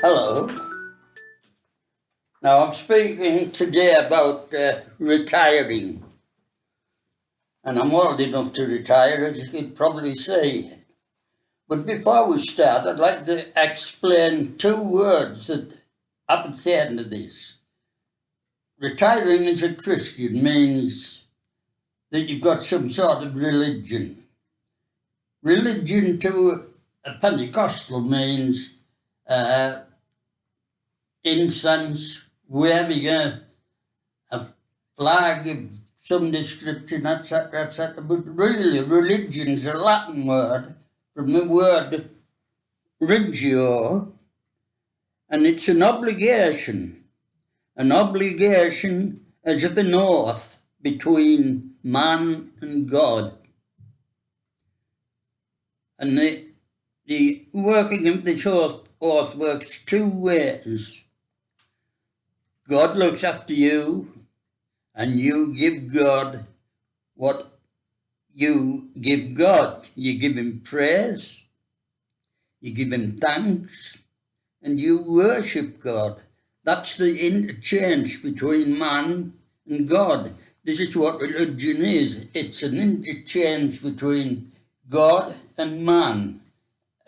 Hello. Now I'm speaking today about retiring. And I'm old enough to retire, as you could probably see. But before we start, I'd like to explain two words that happen at the end of this. Retiring as a Christian means that you've got some sort of religion. Religion to a Pentecostal means incense, waving a flag of some description, etc., etc. But really, religion is a Latin word from the word religio, and it's an obligation as of an oath between man and God. And the working of this oath works two ways. God looks after you, and you give God what you give God. You give him praise, you give him thanks, and you worship God. That's the interchange between man and God. This is what religion is. It's an interchange between God and man,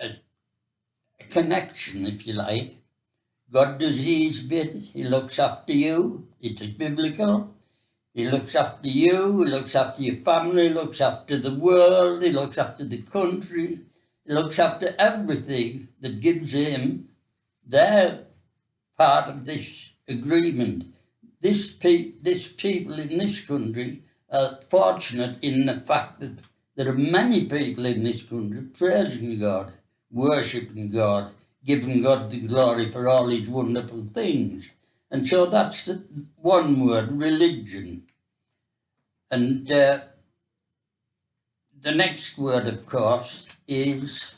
a connection, if you like. God does his bit. He looks after you. It is biblical. He looks after you. He looks after your family. He looks after the world. He looks after the country. He looks after everything that gives him their part of this agreement. This people in this country are fortunate in the fact that there are many people in this country praising God, worshipping God, giving God the glory for all his wonderful things. And so that's the one word, religion. And the next word, of course, is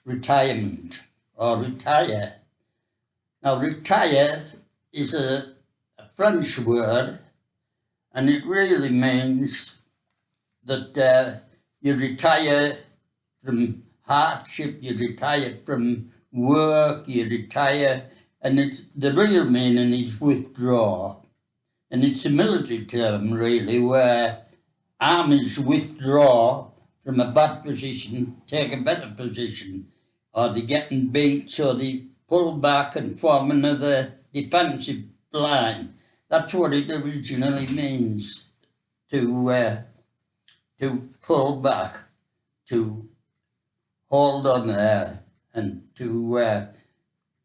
retirement or retire. Now, retire is a French word, and it really means that you retire from hardship, you retire from work, you retire, and the real meaning is withdraw. And it's a military term, really, where armies withdraw from a bad position, take a better position, or they're getting beat, so they pull back and form another defensive line. That's what it originally means, to pull back, to hold on there, and to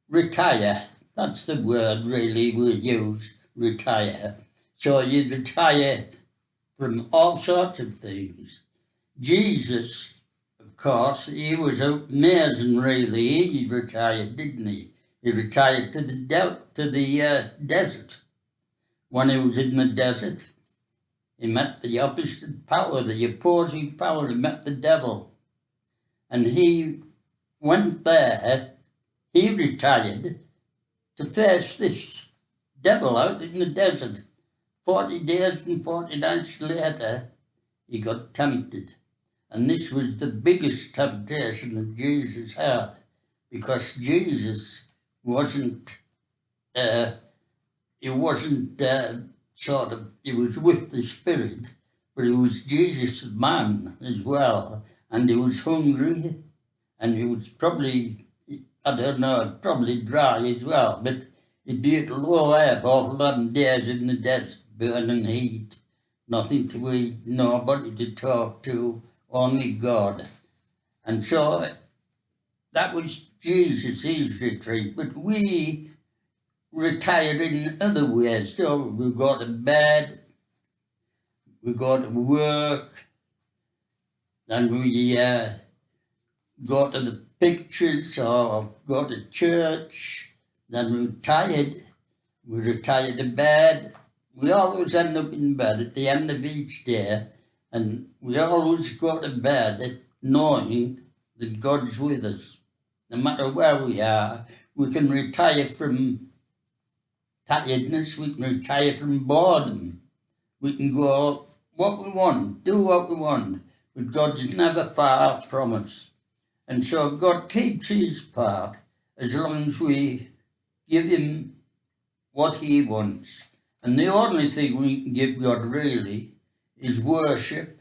retire. That's the word really we use, retire. So you retire from all sorts of things. Jesus, of course, he was amazing really. He retired, didn't he? He retired to the desert. When he was in the desert, he met the opposite power, the opposing power. He met the devil. And he went there, he retired to face this devil out in the desert. 40 days and 40 nights later, he got tempted. And this was the biggest temptation that Jesus had, because Jesus wasn't, he was with the Spirit, but he was Jesus' man as well. And he was hungry, and he was probably, I don't know, probably dry as well, but he'd be at low ebb all 11 days in the desert, burning heat, nothing to eat, nobody to talk to, only God. And so that was Jesus, his retreat. But we retired in other ways. So we go to bed, we go to work, and we go to the pictures or go to church, then we retire to bed. We always end up in bed at the end of each day, and we always go to bed knowing that God's with us. No matter where we are, we can retire from tiredness, we can retire from boredom. We can go what we want, do what we want, but God is never far from us. And so God keeps his part, as long as we give him what he wants. And the only thing we can give God really is worship,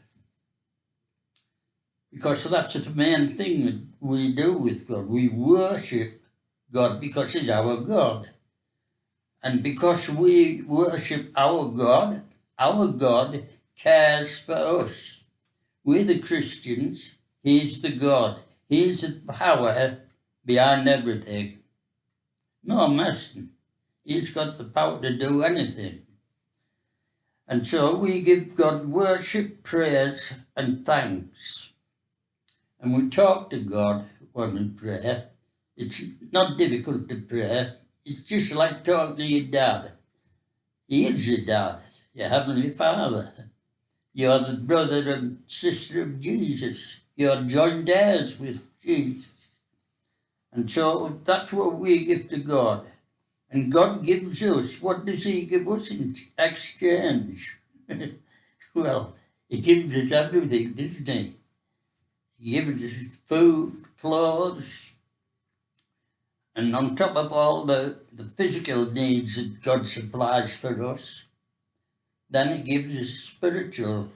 because that's the main thing that we do with God. We worship God because he's our God. And because we worship our God cares for us. We're the Christians, he's the God. He's the power behind everything. No messing. He's got the power to do anything. And so we give God worship, praise, and thanks. And we talk to God when we pray. It's not difficult to pray. It's just like talking to your dad. He is your dad, your Heavenly Father. You're the brother and sister of Jesus. You're joint heirs with Jesus. And so that's what we give to God. And God gives us, what does he give us in exchange? Well, he gives us everything, doesn't he? He gives us food, clothes, and on top of all the physical needs that God supplies for us, then he gives us spiritual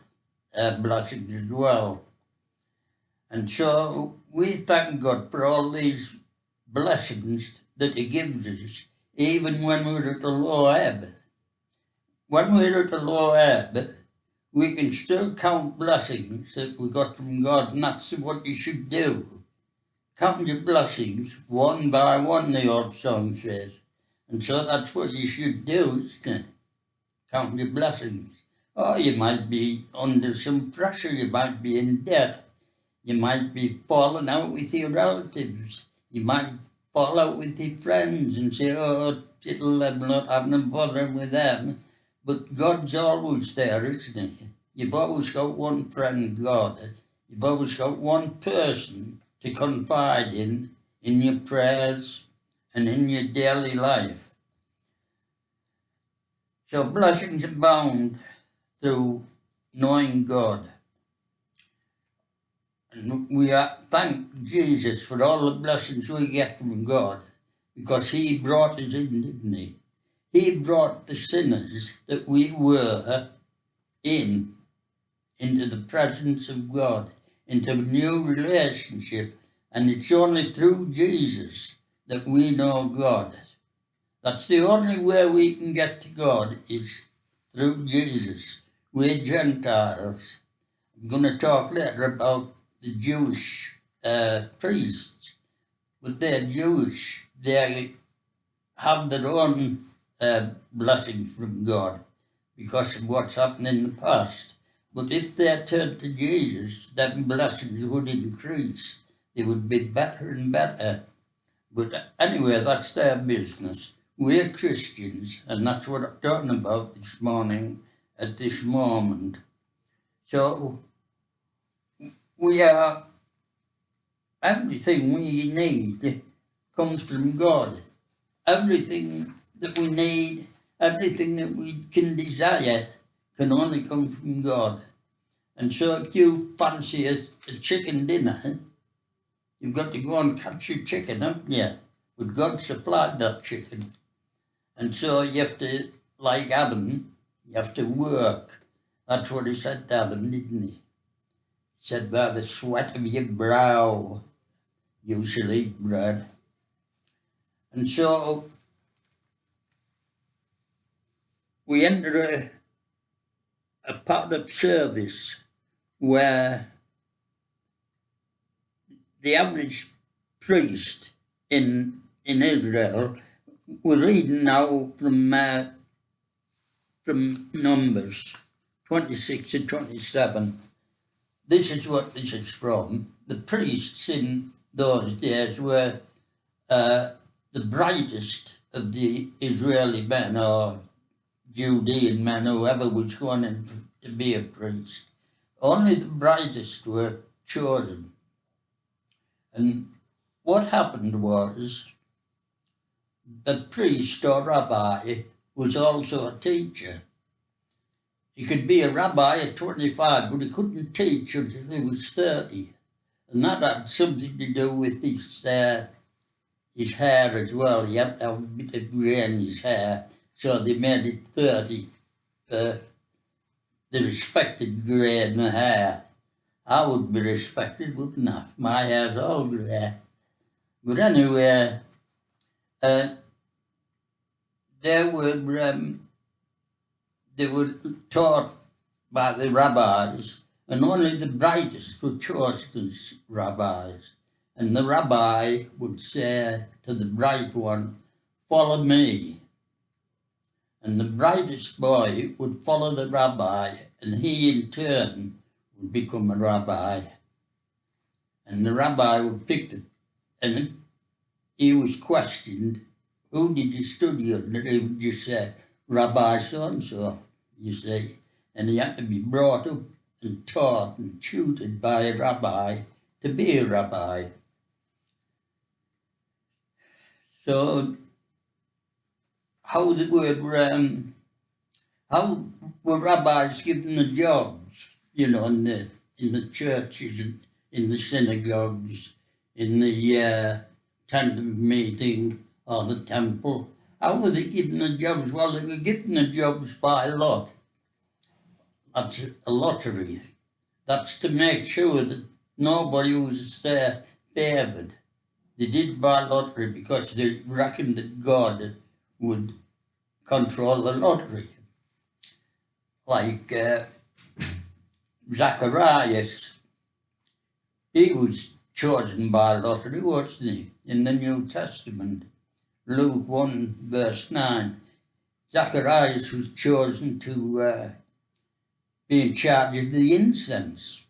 blessings as well. And so we thank God for all these blessings that he gives us, even when we're at a low ebb. When we're at a low ebb, we can still count blessings that we got from God, and that's what you should do. Count your blessings one by one, the old song says. And so that's what you should do, isn't it? Count your blessings. Oh, you might be under some pressure, you might be in debt, you might be falling out with your relatives, you might fall out with your friends and say, oh, I'm not having a bother with them. But God's always there, isn't he? You've always got one friend, God. You've always got one person to confide in your prayers and in your daily life. So blessings abound through knowing God. And we thank Jesus for all the blessings we get from God, because he brought us in, didn't he? He brought the sinners that we were into the presence of God, into a new relationship. And it's only through Jesus that we know God. That's the only way we can get to God, is through Jesus. We're Gentiles. I'm going to talk later about the Jewish priests, but they're Jewish. They have their own blessings from God because of what's happened in the past. But if they turned to Jesus, then blessings would increase. They would be better and better. But anyway, that's their business. We're Christians, and that's what I'm talking about this morning, at this moment. So we are, everything we need comes from God. Everything that we need, everything that we can desire can only come from God. And so if you fancy a chicken dinner, you've got to go and catch your chicken, haven't you? But God supplied that chicken. And so you have to, like Adam, you have to work. That's what he said to Adam, didn't he? He said, by the sweat of your brow, you shall eat bread. And so we enter a part of service where the average priest in Israel, we're reading now from Numbers 26 to 27. This is what this is from. The priests in those days were the brightest of the Israeli men, or Judean men, whoever was going in to be a priest. Only the brightest were chosen. And what happened was, the priest or rabbi was also a teacher. He could be a rabbi at 25, but he couldn't teach until he was 30. And that had something to do with his his hair as well. He had to have a bit of grey in his hair, so they made it 30. They respected grey in the hair. I would be respected, wouldn't I? My hair's all grey. But anyway, they were taught by the rabbis, and only the brightest were chosen as rabbis. And the rabbi would say to the bright one, "Follow me." And the brightest boy would follow the rabbi, and he in turn would become a rabbi. And the rabbi would pick the, and he was questioned, "Who did you study under?" He would just say, "Rabbi so-and-so," you see. And he had to be brought up and taught and tutored by a rabbi to be a rabbi. So how were rabbis given the jobs, in the churches and in the synagogues, in the tent of meeting or the temple? How were they given the jobs? Well, they were given the jobs by lot. That's a lottery. That's to make sure that nobody was favoured. They did by lottery because they reckoned that God would control the lottery. Like Zacharias, he was chosen by lottery, wasn't he? In the New Testament, Luke 1 verse 9, Zacharias was chosen to be in charge of the incense.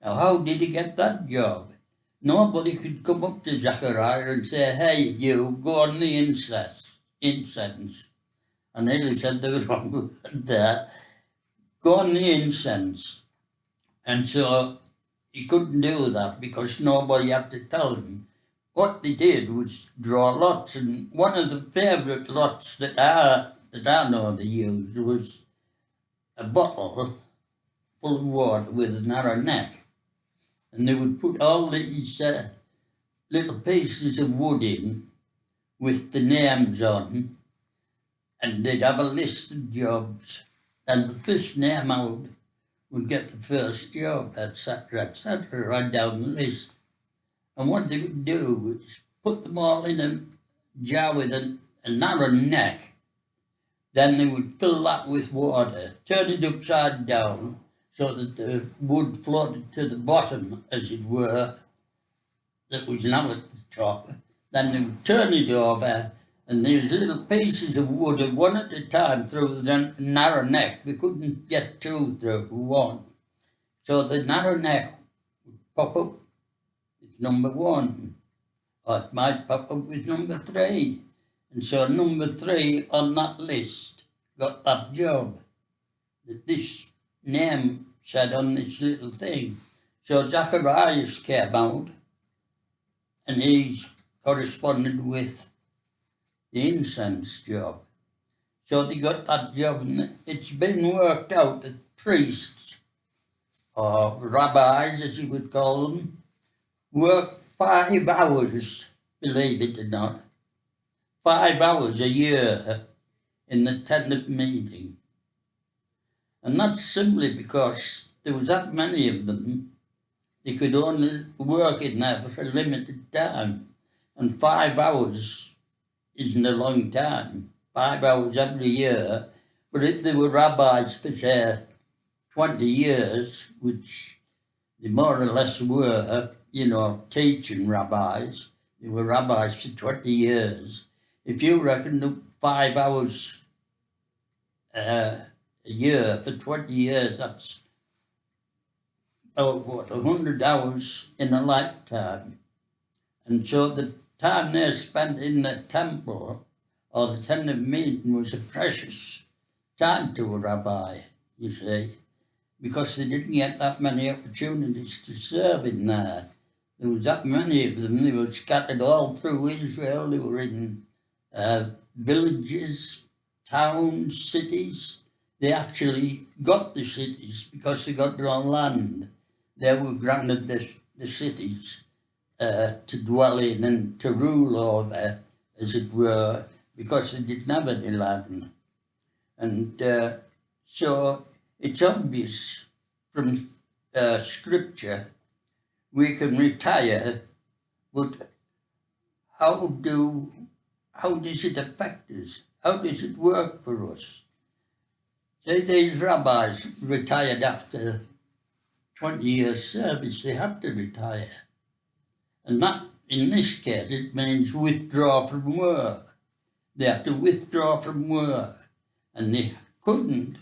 Now, how did he get that job? Nobody could come up to Zachariah and say, "Hey, you, go on the incense. And he said the wrong word there. Go on the incense. And so he couldn't do that because nobody had to tell him. What they did was draw lots, and one of the favourite lots that I know they used was a bottle full of water with a narrow neck. And they would put all these little pieces of wood in with the names on, and they'd have a list of jobs, and the first name out would get the first job, etc., right down the list. And what they would do was put them all in a jar with a narrow neck. Then they would fill that with water, turn it upside down, so that the wood floated to the bottom, as it were, that was now at the top. Then they would turn it over, and these little pieces of wood, one at a time, through the narrow neck. They couldn't get two through one. So the narrow neck would pop up with number 1, or it might pop up with number 3. And so number 3 on that list got that job that this name said on this little thing. So Zacharias came out, and he corresponded with the incense job. So they got that job, and it's been worked out that priests, or rabbis as you would call them, work 5 hours, believe it or not, 5 hours a year in the tent of meeting. And that's simply because there was that many of them, they could only work in there for a limited time. And 5 hours isn't a long time, 5 hours every year. But if they were rabbis for, say, 20 years, which they more or less were, teaching rabbis, they were rabbis for 20 years. If you reckon the 5 hours a year for 20 years, that's 100 hours in a lifetime. And so the time they spent in the temple or the tent of meeting was a precious time to a rabbi, you see, because they didn't get that many opportunities to serve in there. There was that many of them. They were scattered all through Israel. They were in villages, towns, cities. They actually got the cities because they got their own land. They were granted the cities. to dwell in and to rule over, as it were, because they didn't have any land. And so it's obvious from Scripture we can retire, but how does it affect us? How does it work for us? Say these rabbis retired after 20 years service, they had to retire. And that, in this case, it means withdraw from work. They had to withdraw from work, and they couldn't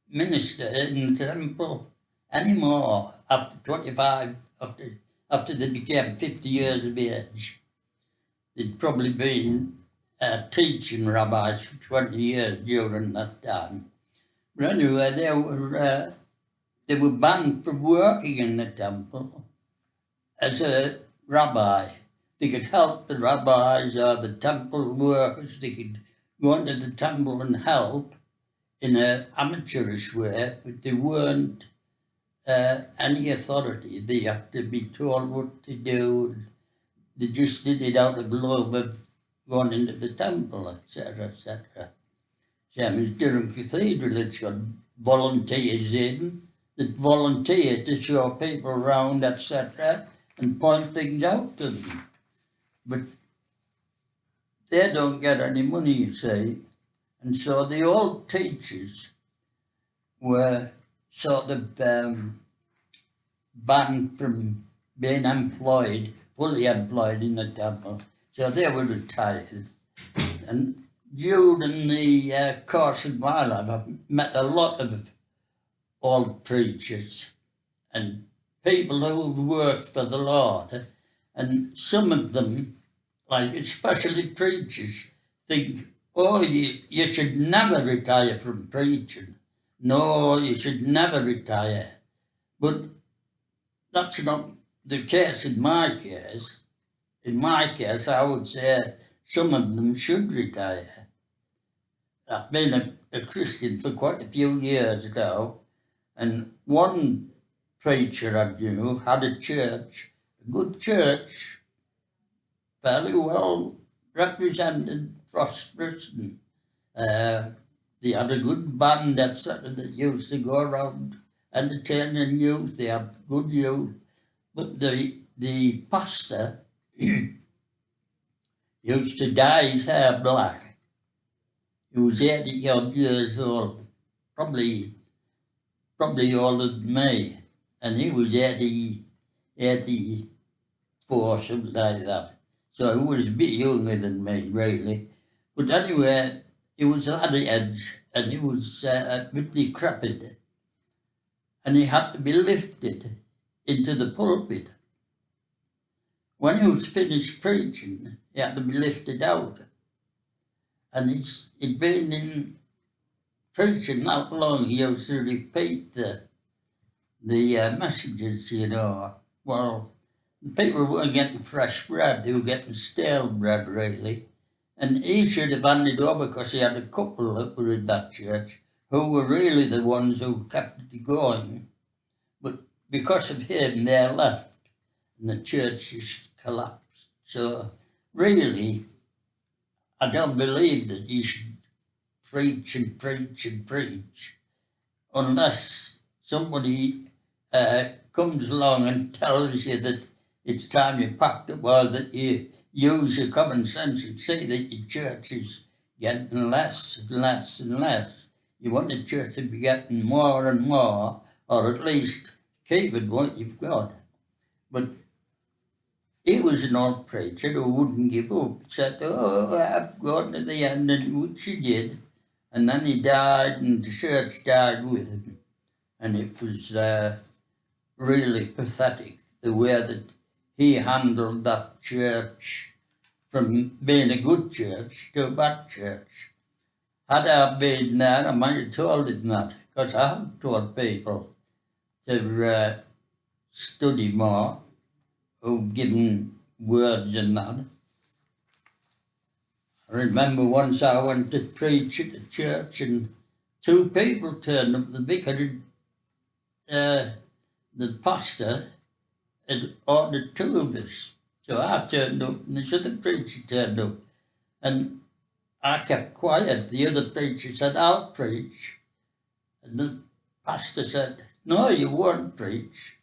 minister in the temple anymore after 25, after they became 50 years of age. They'd probably been teaching rabbis for 20 years during that time. But anyway, they were banned from working in the temple as a rabbi. They could help the rabbis or the temple workers. They could go into the temple and help in an amateurish way, but they weren't any authority. They had to be told what to do. They just did it out of love of going into the temple, etc., etc. Same as Durham Cathedral, it's got volunteers in that volunteer to show people around, etc., and point things out to them. But they don't get any money, you see. And so the old teachers were sort of banned from being employed, fully employed in the temple. So they were retired. And during the course of my life, I've met a lot of old preachers and people who have worked for the Lord. And some of them, like especially preachers, think, oh, you should never retire from preaching. No, you should never retire. But that's not the case in my case. In my case, I would say some of them should retire. I've been a Christian for quite a few years now, and one preacher I knew had a church, a good church, fairly well represented, prosperous, and they had a good band, etc., that used to go around entertaining youth. They had good youth. But the pastor used to dye his hair black. He was 80-odd years old, probably older than me. And he was 84, something like that. So he was a bit younger than me, really. But anyway, he was at the edge, and he was a bit decrepit. And he had to be lifted into the pulpit. When he was finished preaching, he had to be lifted out. And he'd been in preaching that long, he used to repeat the messages, you know. Well, people weren't getting fresh bread, they were getting stale bread, really. And he should have handed over, because he had a couple that were in that church who were really the ones who kept it going. But because of him, they left, and the church just collapsed. So really, I don't believe that you should preach and preach and preach unless somebody comes along and tells you that it's time you packed up, or that you use your common sense and see that your church is getting less and less and less. You want the church to be getting more and more, or at least keeping what you've got. But he was an old preacher who wouldn't give up. He said, oh, I've gone to the end, and which he did. And then he died, and the church died with him. And it was really pathetic, the way that he handled that church from being a good church to a bad church. Had I been there, I might have told him that, because I have told people to study more, who've given words and that. I remember once I went to preach at a church, and two people turned up. The vicar, the pastor, had ordered two of us. So I turned up and this other preacher turned up. And I kept quiet. The other preacher said, I'll preach. And the pastor said, no, you won't preach.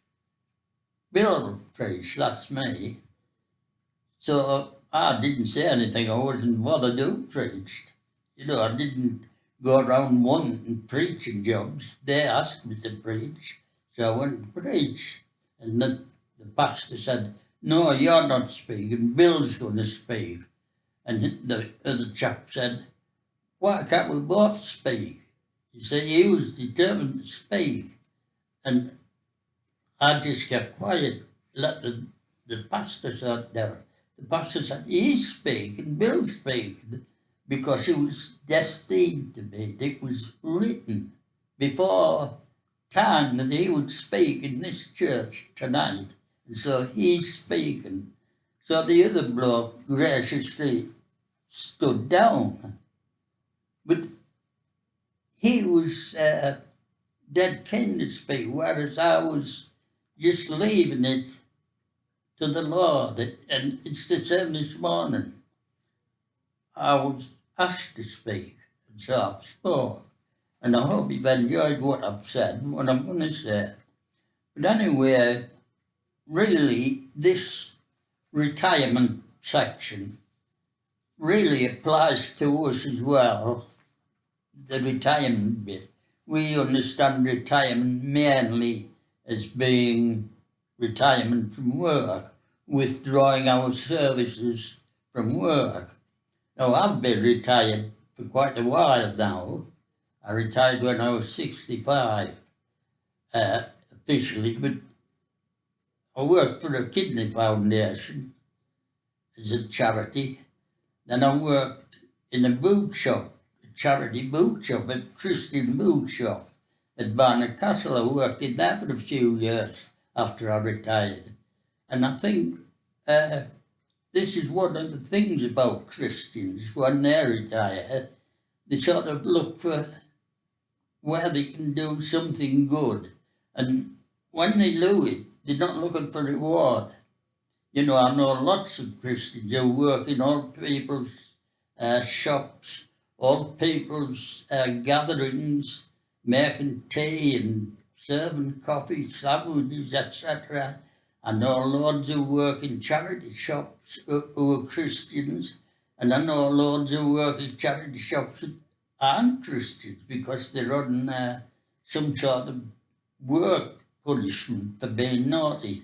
Bill'll preach, that's me. So I didn't say anything. I wasn't bothered who preached. I didn't go around wanting preaching jobs. They asked me to preach, so I went to preach. And then the pastor said, no, you're not speaking, Bill's going to speak. And the other chap said, why can't we both speak? He said he was determined to speak. And I just kept quiet, let the pastor sort down. The pastor said, he's speaking, Bill's speaking, because it was destined to be. It was written before time that he would speak in this church tonight. And so he's speaking. So the other bloke graciously stood down. But he was dead keen to speak, whereas I was just leaving it to the Lord. And it's the same this morning. I was asked to speak, and so I've spoke. And I hope you've enjoyed what I've said and what I'm going to say. But anyway, really, this retirement section really applies to us as well, the retirement bit. We understand retirement mainly as being retirement from work, withdrawing our services from work. Now, I've been retired for quite a while now. I retired when I was 65, officially, but I worked for a kidney foundation as a charity. Then I worked in a bookshop, a charity bookshop, a Christian bookshop at Barnard Castle. I worked in there for a few years after I retired. And I think this is one of the things about Christians. When they retire, they sort of look for where they can do something good. And when they do it, they're not looking for reward. I know lots of Christians who work in old people's shops, old people's gatherings, making tea and serving coffee, sandwiches, etc. I know loads who work in charity shops who are Christians, and I know loads who work in charity shops that aren't Christians because they're on some sort of work punishment for being naughty.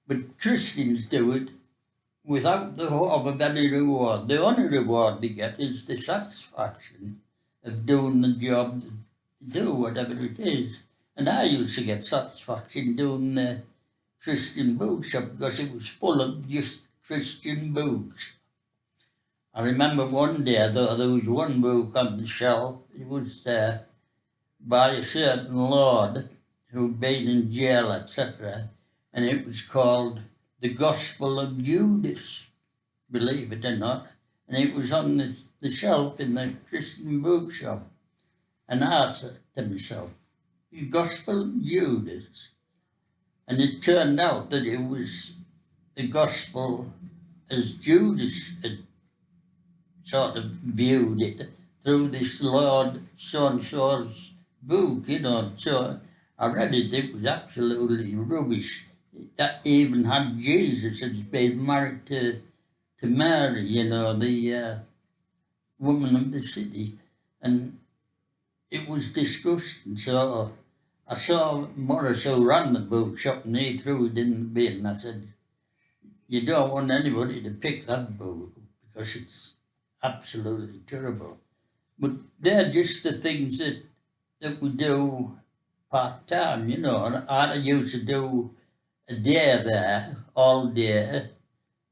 But Christians do it without the hope of any reward. The only reward they get is the satisfaction of doing the job they do, whatever it is. And I used to get satisfaction doing the Christian bookshop because it was full of just Christian books. I remember one day, though, there was one book on the shelf. It was by a certain lord who'd been in jail, etc., and it was called The Gospel of Judas, believe it or not. And it was on the shelf in the Christian bookshop. And I said to myself, The Gospel of Judas. And it turned out that it was the gospel as Judas had sort of viewed it through this Lord so-and-so's book, So I read it, it was absolutely rubbish. That even had Jesus as being married to Mary, the woman of the city. And it was disgusting. So I saw Morris, who ran the bookshop, and he threw it in the bin. I said, you don't want anybody to pick that book because it's absolutely terrible. But they're just the things that we do part-time, And I used to do a day there, all day,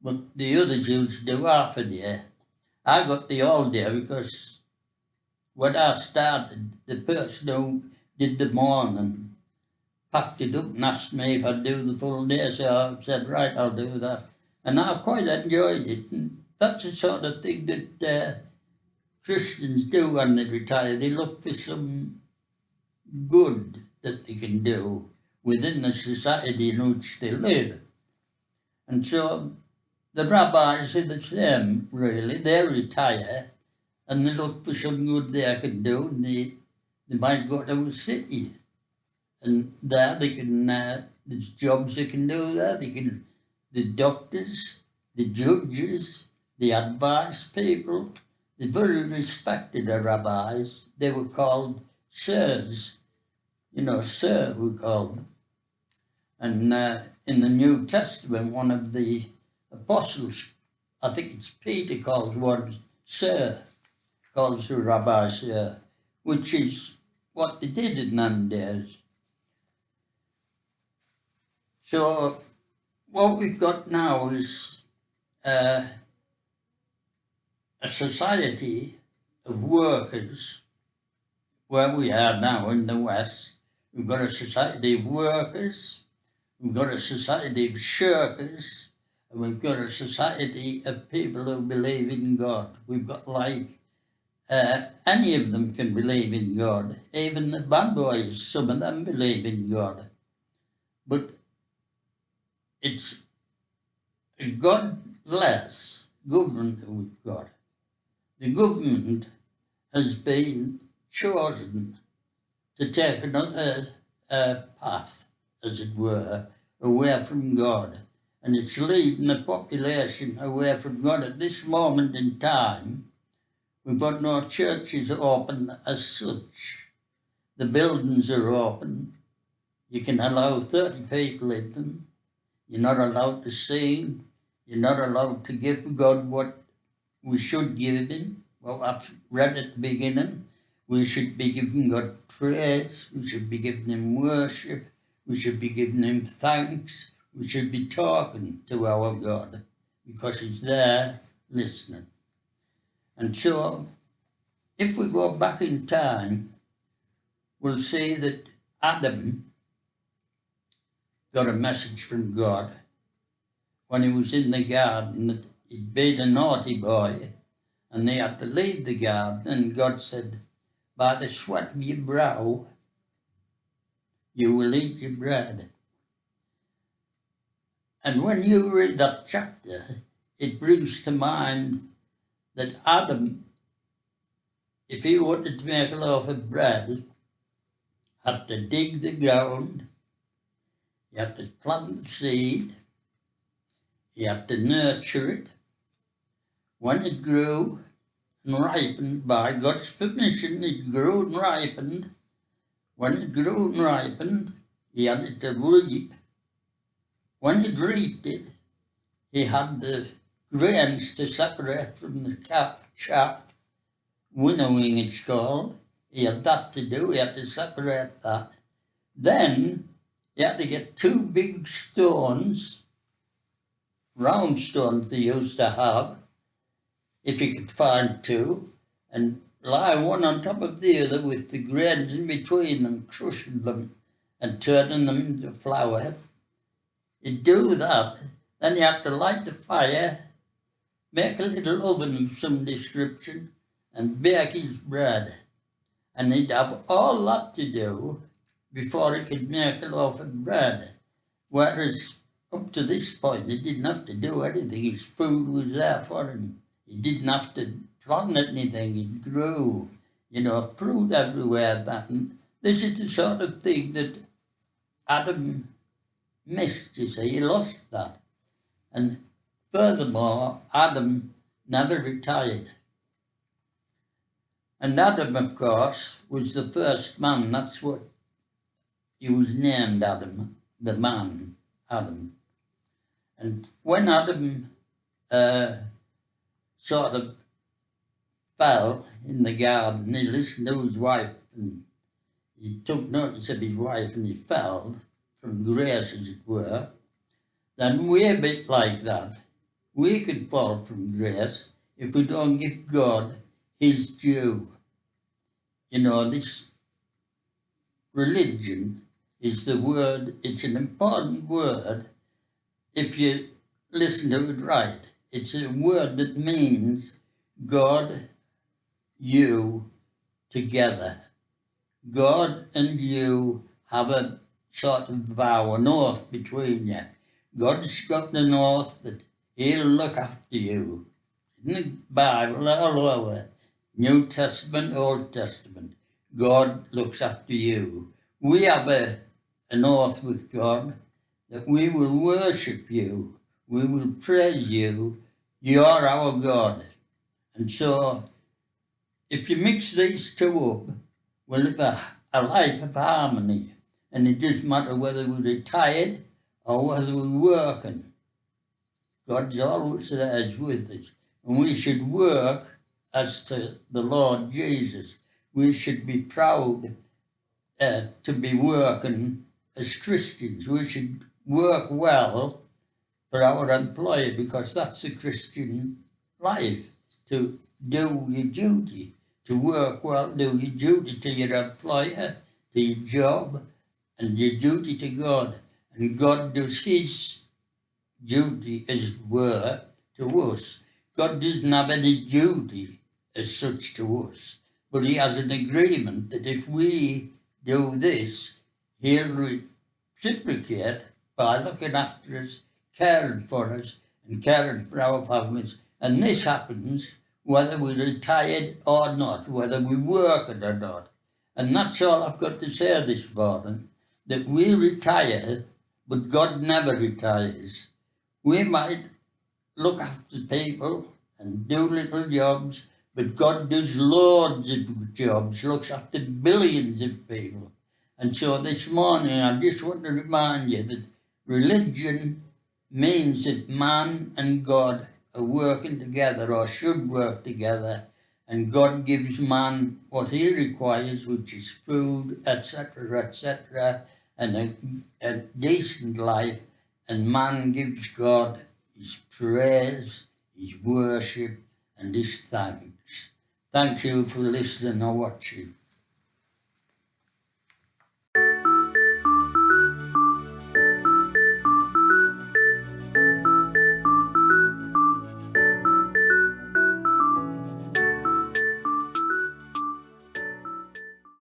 but the others used to do half a day. I got the all day because when I started, the person who did the morning packed it up and asked me if I'd do the full day, so I said, right, I'll do that. And I quite enjoyed it. And that's the sort of thing that Christians do when they retire. They look for some good that they can do within the society in which they live. And so the rabbis are the same, really. They retire and they look for some good they can do, and they might go to a city. And there they can, there's jobs they can do there. The doctors, the judges, the advice people, the very respected rabbis, they were called sirs. Sir, we called them. And in the New Testament, one of the apostles, I think it's Peter, calls one sir, calls the rabbi sir, which is what they did in them days. So what we've got now is a society of workers. Where we are now in the West, we've got a society of workers, we've got a society of shirkers, and we've got a society of people who believe in God. We've got any of them can believe in God. Even the bad boys, some of them believe in God. But it's a godless government that we've got. The government has been chosen to take another path, as it were, away from God. And it's leading the population away from God. At this moment in time, we've got no churches open as such. The buildings are open. You can allow 30 people in them. You're not allowed to sing. You're not allowed to give God what we should give him. Well, I've read at the beginning. We should be giving God praise. We should be giving him worship. We should be giving him thanks. We should be talking to our God because he's there listening. And so, if we go back in time, we'll see that Adam got a message from God when he was in the garden that he'd been a naughty boy and they had to leave the garden, and God said, by the sweat of your brow, you will eat your bread. And when you read that chapter, it brings to mind that Adam, if he wanted to make a loaf of bread, had to dig the ground, he had to plant the seed, he had to nurture it. When it grew and ripened, by God's permission, it grew and ripened. When it grew and ripened, he had it to reap. When he reaped it, he had the grains to separate from the chaff. Winnowing, it's called. He had that to do. He had to separate that. Then he had to get 2 big stones, round stones they used to have, if he could find 2, and lie one on top of the other with the grains in between them, crushing them and turning them into flour. He'd do that. Then he had to light the fire, make a little oven of some description, and bake his bread. And he'd have all that to do before he could make a loaf of bread. Whereas up to this point, he didn't have to do anything. His food was there for him. He didn't have to plant anything. It grew, fruit everywhere. And this is the sort of thing that Adam missed, you see. He lost that. And furthermore, Adam never retired. And Adam, of course, was the first man. That's what he was named, Adam, the man, Adam. And when Adam sort of fell in the garden, he listened to his wife, and he took notice of his wife, and he fell from grace, as it were. Then we're a bit like that. We could fall from grace if we don't give God his due. This religion is the word, it's an important word if you listen to it right. It's a word that means God, you, together. God and you have a sort of vow, an oath between you. God's got an oath that he'll look after you. In the Bible, all over, New Testament, Old Testament, God looks after you. We have an oath with God that we will worship you, we will praise you, you're our God. And so, if you mix these two up, we'll live a life of harmony. And it doesn't matter whether we're retired or whether we're working. God's always there with us. And we should work as to the Lord Jesus. We should be proud to be working as Christians. We should work well for our employer, because that's the Christian life, to do your duty, to work well, do your duty to your employer, to your job, and your duty to God. And God does his duty as work to us. God doesn't have any duty as such to us, but he has an agreement that if we do this, he'll reciprocate by looking after us, caring for us, and caring for our families. And this happens whether we're retired or not, whether we work or not. And that's all I've got to say this morning, that we retire, but God never retires. We might look after people and do little jobs, but God does loads of jobs, looks after billions of people. And so this morning I just want to remind you that religion means that man and God are working together, or should work together, and God gives man what he requires, which is food, etc., and a decent life, and man gives God his praise, his worship, and his thanks. Thank you for listening or watching.